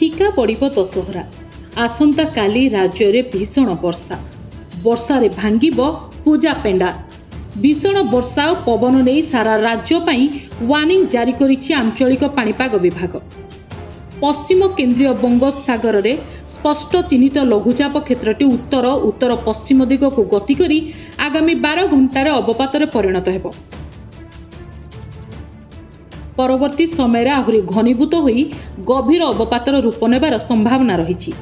फिका पड़िब दशहरा। आसंता काली राज्य में भीषण वर्षा वर्षारे भांगिब पूजा पेंडाल। भीषण वर्षा और पवन नहीं सारा राज्य पाई वार्निंग जारी करिछि आंचलिक पाणीपाग विभाग। पश्चिम केंद्रीय बंगोपसागर में स्पष्ट चिन्हित लघुचाप क्षेत्रटी उत्तर उत्तर पश्चिम दिग को गति करी आगामी 12 घंटार अवपात परिणत हेब। परवर्ती समय आहरी घनीभूत होई गभीर अवपातर रूप नेबार संभावना रही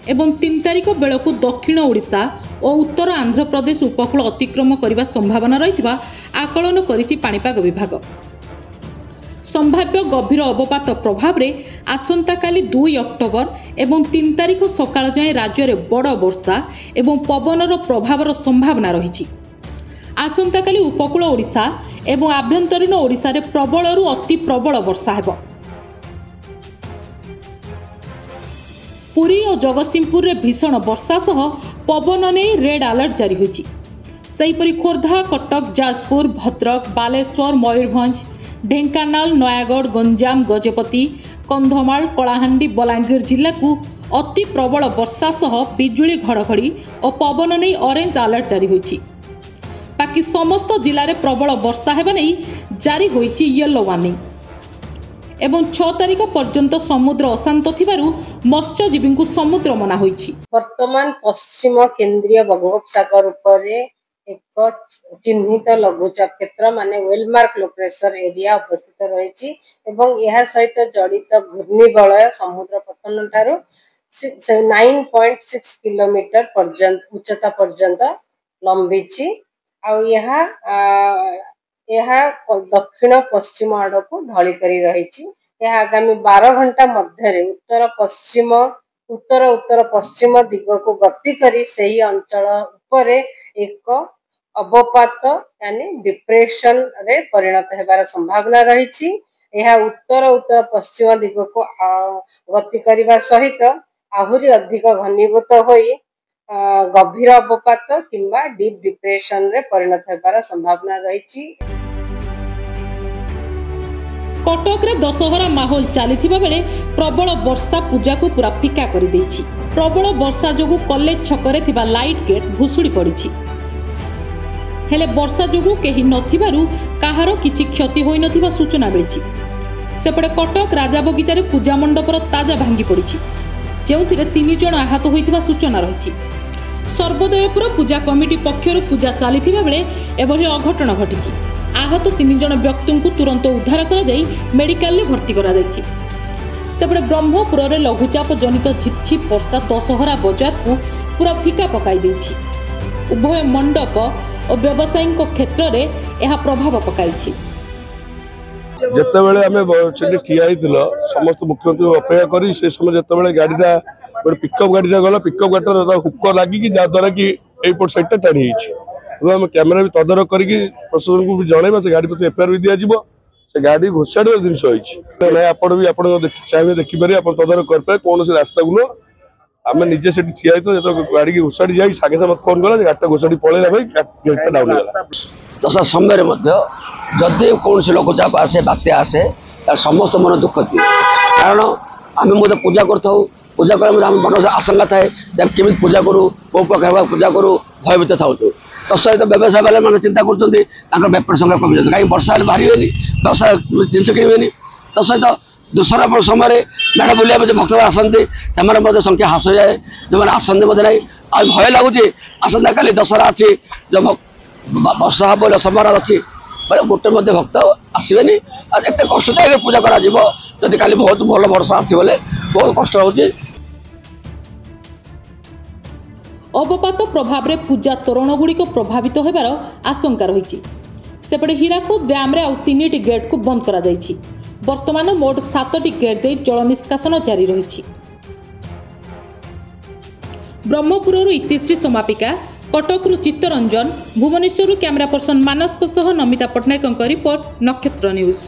एवं 3 तारिख बेलू दक्षिण ओडिशा और उत्तर आंध्र प्रदेश उपकूल अतिक्रम करने संभावना रही आकलन करिछि पाणीपाग विभाग। संभाव्य गभीर अवपात प्रभाव में आसंता काली 2 अक्टोबर एवं 3 तारिख सकाळ जाए राज्य में बड़ वर्षा एवं पवनर प्रभावर संभावना रही। आसंता काली उपकूल ओडिशा एवं आभ्यंतरीण ओडिशा रे प्रबलरू अति प्रबल वर्षा हेब। पुरी और जगतसिंहपुर रे भीषण वर्षा सह पवन ने रेड अलर्ट जारी होइछि। सेहिपरि खोर्धा, कटक, जाजपुर, भद्रक, बालेश्वर, मयूरभंज, ढेंकानाल, नयागढ़, गंजाम, गजपति, कंधमाल, कलाहांडी, बलांगीर जिला को अति प्रबल वर्षा सह बिजुली घड़घड़ी और पवन नहीं ऑरेंज अलर्ट जारी होइछि। बाकी समस्त जिले में प्रबल वर्षा हेबा नहीं जारी होइछि येलो वार्निंग एवं 6 तारिख पर्यंत समुद्र अशांत थिबारु मत्स्यजीवी को समुद्र मना होइछि। वर्तमान पश्चिम केंद्रीय बंगोपसागर उपरे एक चिन्हित लघुचाप क्षेत्र माने वेलमार्क लो प्रेशर एरिया उपस्थित रही एवं यह सहित जड़ित घूर्णिबलय समुद्र पतन ठारू 9.6 किलोमीटर पर्यंत उच्चता पर्यंत लंबी आउ यह दक्षिण पश्चिम आड़ को ढली करी रही। यह आगामी 12 घंटा मध्य उत्तर उत्तर पश्चिम दिग को गति करी सही अंचल उपरे एक अवपात यानी डिप्रेशन रे परिणत हेबार संभावना रही। यह उत्तर उत्तर पश्चिम दिग को गति करिबा सहित आहुरी अधिक घनीभूत होई गभीर अवपात किंबा डीप डिप्रेशन रे परिणत हेबार संभावना रही। कटक रे दशहरा माहौल चली बेले प्रबल वर्षा पूजा को पूरा फिका कर देछि। प्रबल वर्षा जोगु कॉलेज छकरे थिबा लाइट गेट भुसुड़ी पड़िछि। हेले वर्षा जोगु केही नथिबारु काहार किछि क्षति होई नथिबा सूचना मिलिछि। सेपटे कटक राजा बगीचारे पूजा मंडपर ताजा भांगी पड़िछि जेउथिरे 3 जण आहत होइथिबा सूचना रहिछि। सर्वोदयपुर पूजा कमिटी पक्षरु पूजा चलीथिबा बेले एभली अघटन घटिछि। आहत 3 जण व्यक्ति को तुरंत उद्धार करा जाई मेडिकल में भर्ती करा जायछि। सेपटे ब्रह्मपुर रे लघुचाप जनित झिपझिप वर्षा दशहरा बाजार को पूरा फिका पकाई देछि। उभय मंडप और व्यवसायी क्षेत्र में यह प्रभाव पकाई। जिते बड़े आम ठिया समस्त मुख्यमंत्री अपेक्षा करी से समय जिते गाड़ीटा गोटे पिकअप गाड़ी गला पिकअप गाड़ी हुक लगिकी जहाद्वारा कि एपट साइड टाणी आम कैमेरा भी तदारख करके प्रशासन को भी जनइबा से गाड़ी प्रति एफआईआर भी दिज्व से गाड़ी घोषाड़ जिनस आप चाहिए देखिपारे आप तदारख करें कौन से रास्ता को न आम निजे से ठिया जो गाड़ी की घोषाड़ी जाए सागे सागे फोन कला गाड़ी घोषाड़ी पलैला भाई गेटा डाउन दशा समय जदि कौन से लघुचाप आसे बात्या आसे समस्त मन दुख थी कारण आम पूजा पूजा कर मन आशंका थाए केमी पूजा करूँ कौ प्रकार पूजा करूँ भयभीत था तत्सहित व्यवसाय वाले मैंने चिंता कर बेपार संख्या कमी जाए कहीं वर्षा बाहर व्यवसाय जिन किणे तत्सहित दूसरा समय मेढ़ बुलाया जो भक्त आसती से संख्या ह्रास हो जाए जो मैंने आसती ना आ भय लगुच आसंता काली दशहरा अच्छी जो वर्षा हम समय अच्छी बोले गोटे भक्त आसबेनि एत कष्टदायक पूजा कर काली बहुत भल वर्षा अच्छी बोले बहुत कष्ट हो। अवपात प्रभाव रे पूजा तोरण गुड़िक प्रभावित होबार आशंका रही। सेपटे हीराकुद डैम रे 3टी गेट को बंद करा जायछि। वर्तमान मोट 7टी गेट दे जल निष्कासन जारी रही। ब्रह्मपुर इतिश्री समापिका, कटक चित्तरंजन, भुवनेश्वर कैमरा पर्सन मानस नमिता पट्टनायक रिपोर्ट, नक्षत्र न्यूज।